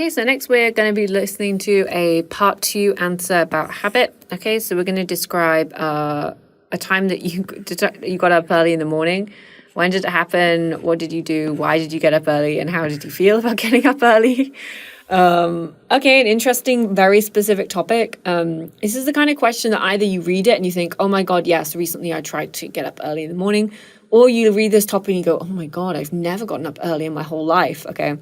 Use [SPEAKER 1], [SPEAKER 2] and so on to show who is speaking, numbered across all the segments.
[SPEAKER 1] Okay, so next we're going to be listening to a part 2 answer about habit. Okay, so we're going to describe a time that you got up early in the morning. When did it happen? What did you do? Why did you get up early? And how did you feel about getting up early? Okay, an interesting, very specific topic. This is the kind of question that either you read it and you think, oh my God, yes, recently I tried to get up early in the morning. Or you read this topic and you go, oh my God, I've never gotten up early in my whole life. Okay.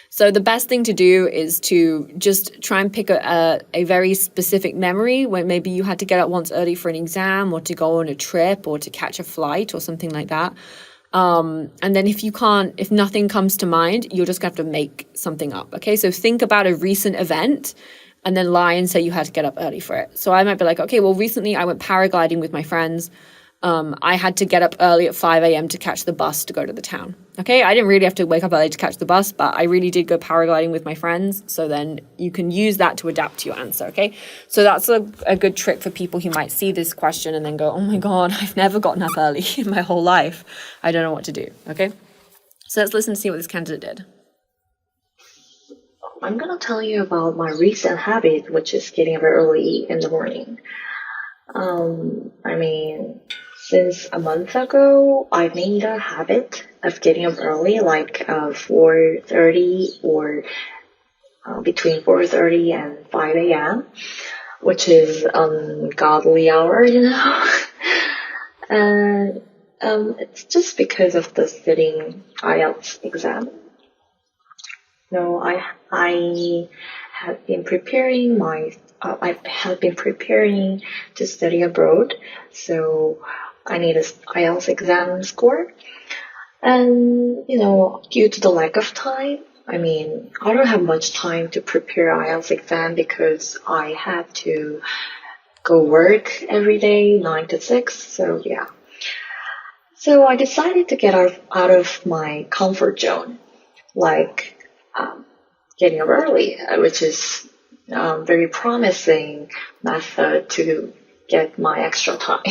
[SPEAKER 1] So the best thing to do is to just try and pick a very specific memory when maybe you had to get up once early for an exam or to go on a trip or to catch a flight or something like that. And then if nothing comes to mind, you're just going to have to make something up. Okay, so think about a recent event and then lie and say you had to get up early for it. So I might be like, okay, well, recently I went paragliding with my friends. I had to get up early at 5 a.m. to catch the bus to go to the town. Okay, I didn't really have to wake up early to catch the bus, but I really did go paragliding with my friends. So then you can use that to adapt to your answer. Okay, so that's a good trick for people who might see this question and then go, oh my God, I've never gotten up early in my whole life. I don't know what to do. Okay, so let's listen to see what this candidate did.
[SPEAKER 2] I'm going to tell you about my recent habit, which is getting up early in the morning. Since a month ago, I made a habit of getting up early, like 4:30 or between 4:30 and 5 a.m., which is ungodly hour, And it's just because of the sitting IELTS exam. I have been preparing to study abroad, so I need an IELTS exam score. And, due to the lack of time, I don't have much time to prepare IELTS exam because I have to go work every day, 9 to 6, so yeah. So I decided to get out of my comfort zone, like getting up early, which is very promising method to get my extra time.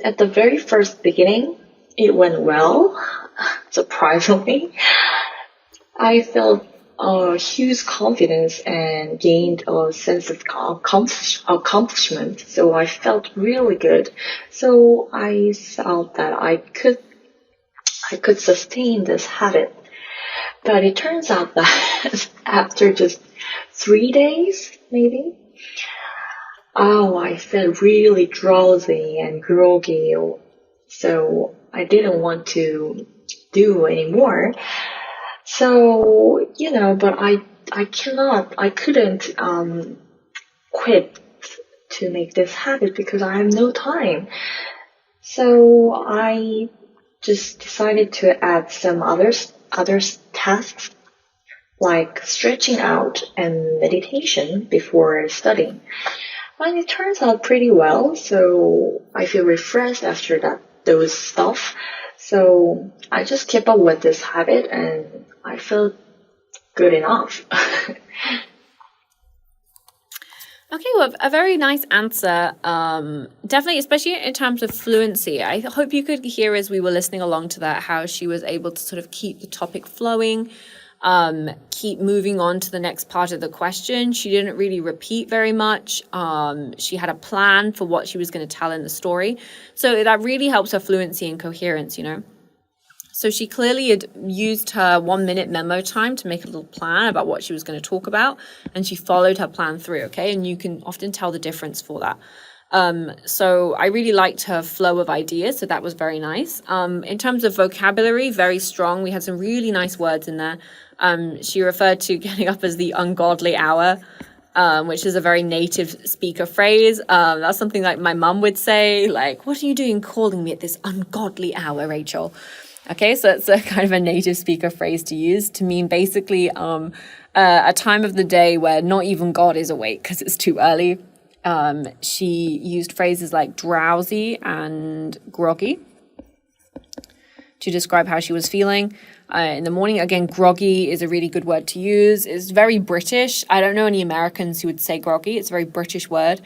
[SPEAKER 2] At the very first beginning, it went well, surprisingly. I felt huge confidence and gained a sense of accomplishment, so I felt really good. So I felt that I could sustain this habit. But it turns out that after just 3 days, maybe, I felt really drowsy and groggy, so I didn't want to do anymore. So, but I couldn't quit to make this habit because I have no time. So I just decided to add some other tasks like stretching out and meditation before studying. And it turns out pretty well, so I feel refreshed after those stuff. So I just keep up with this habit and I feel good enough.
[SPEAKER 1] Okay, well, a very nice answer. Definitely, especially in terms of fluency. I hope you could hear as we were listening along to that how she was able to sort of keep the topic flowing, keep moving on to the next part of the question. She didn't really repeat very much. She had a plan for what she was going to tell in the story. So that really helps her fluency and coherence, So she clearly had used her 1-minute memo time to make a little plan about what she was going to talk about, and she followed her plan through, okay? And you can often tell the difference for that. So I really liked her flow of ideas, so that was very nice. In terms of vocabulary, very strong. We had some really nice words in there. She referred to getting up as the ungodly hour, which is a very native speaker phrase. That's something like my mum would say, like, what are you doing calling me at this ungodly hour, Rachel? Okay, so it's a kind of a native speaker phrase to use to mean basically a time of the day where not even God is awake because it's too early. She used phrases like drowsy and groggy to describe how she was feeling in the morning. Again, groggy is a really good word to use. It's very British. I don't know any Americans who would say groggy. It's a very British word.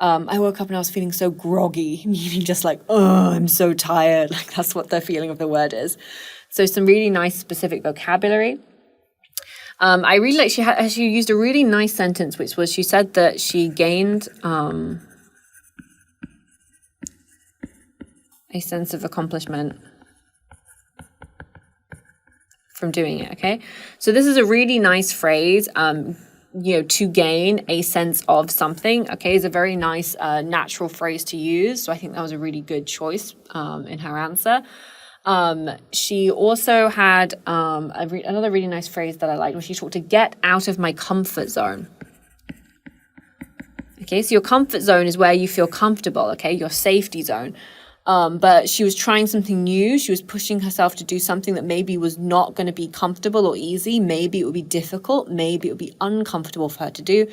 [SPEAKER 1] I woke up and I was feeling so groggy, meaning just like, oh, I'm so tired. Like that's what the feeling of the word is. So some really nice specific vocabulary. I really like she used a really nice sentence, which was she said that she gained a sense of accomplishment from doing it. Okay, so this is a really nice phrase. To gain a sense of something, okay, is a very nice natural phrase to use. So I think that was a really good choice in her answer. She also had another really nice phrase that I liked, where she talked to get out of my comfort zone. Okay, so your comfort zone is where you feel comfortable, okay, your safety zone. But she was trying something new. She was pushing herself to do something that maybe was not going to be comfortable or easy. Maybe it would be difficult. Maybe it would be uncomfortable for her to do.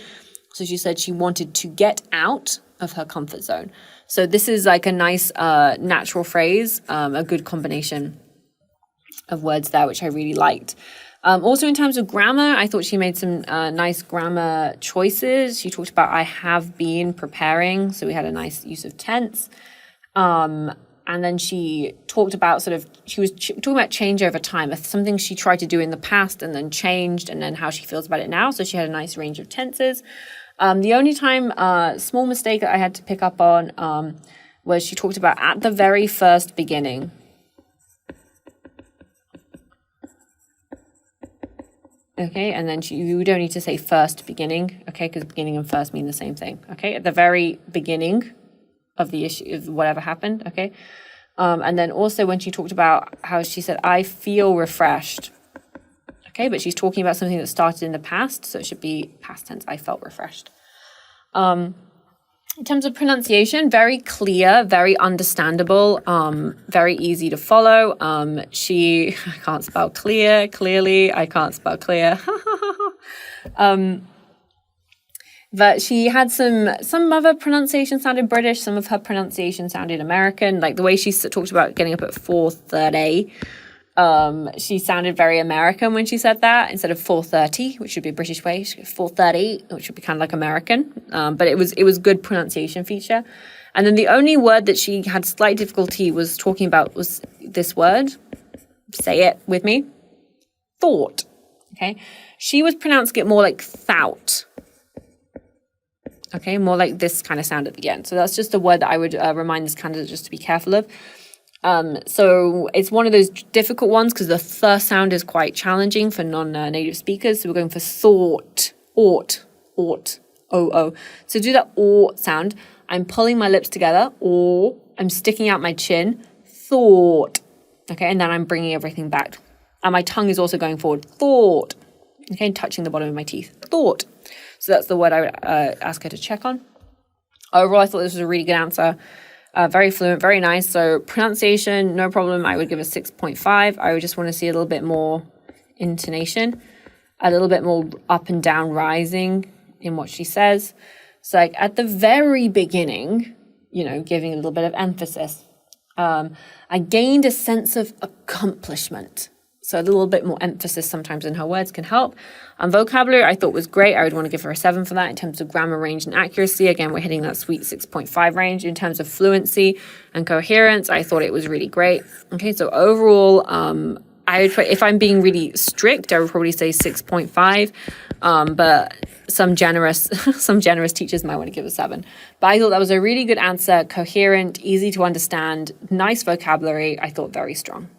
[SPEAKER 1] So she said she wanted to get out of her comfort zone. So this is like a nice natural phrase, a good combination of words there, which I really liked. Also in terms of grammar, I thought she made some nice grammar choices. She talked about I have been preparing. So we had a nice use of tense. And then she talked about she was talking about change over time, something she tried to do in the past and then changed, and then how she feels about it now. So she had a nice range of tenses. The only small mistake that I had to pick up on was she talked about at the very first beginning. Okay, and then you don't need to say first beginning, okay, because beginning and first mean the same thing, okay? At the very beginning of the issue, of whatever happened, okay? And then also when she talked about how she said, I feel refreshed, okay? But she's talking about something that started in the past, so it should be past tense, I felt refreshed. In terms of pronunciation, very clear, very understandable, very easy to follow. I can't spell clearly, I can't spell clear. But she had some of her pronunciation sounded British, some of her pronunciation sounded American. Like the way she talked about getting up at 4:30, she sounded very American when she said that, instead of 4:30, which should be a British way. 4:30, which would be kind of like American. But it was good pronunciation feature. And then the only word that she had slight difficulty was talking about was this word. Say it with me. Thought. Okay. She was pronouncing it more like thout. Okay, more like this kind of sound at the end. So that's just a word that I would remind this candidate just to be careful of. So it's one of those difficult ones because the th sound is quite challenging for non-native speakers. So we're going for thought, ought, o. So do that or sound. I'm pulling my lips together, or I'm sticking out my chin, thought. Okay, and then I'm bringing everything back. And my tongue is also going forward, thought. Okay, and touching the bottom of my teeth, thought. So that's the word I would ask her to check on. Overall, I thought this was a really good answer. Very fluent, very nice. So pronunciation, no problem. I would give a 6.5. I would just want to see a little bit more intonation, a little bit more up and down rising in what she says. So like at the very beginning, giving a little bit of emphasis. I gained a sense of accomplishment. So a little bit more emphasis sometimes in her words can help. Vocabulary, I thought was great. I would want to give her a 7 for that. In terms of grammar, range, and accuracy, again, we're hitting that sweet 6.5 range. In terms of fluency and coherence, I thought it was really great. Okay, so overall, I would, if I'm being really strict, I would probably say 6.5. But some generous teachers might want to give a 7. But I thought that was a really good answer, coherent, easy to understand, nice vocabulary. I thought very strong.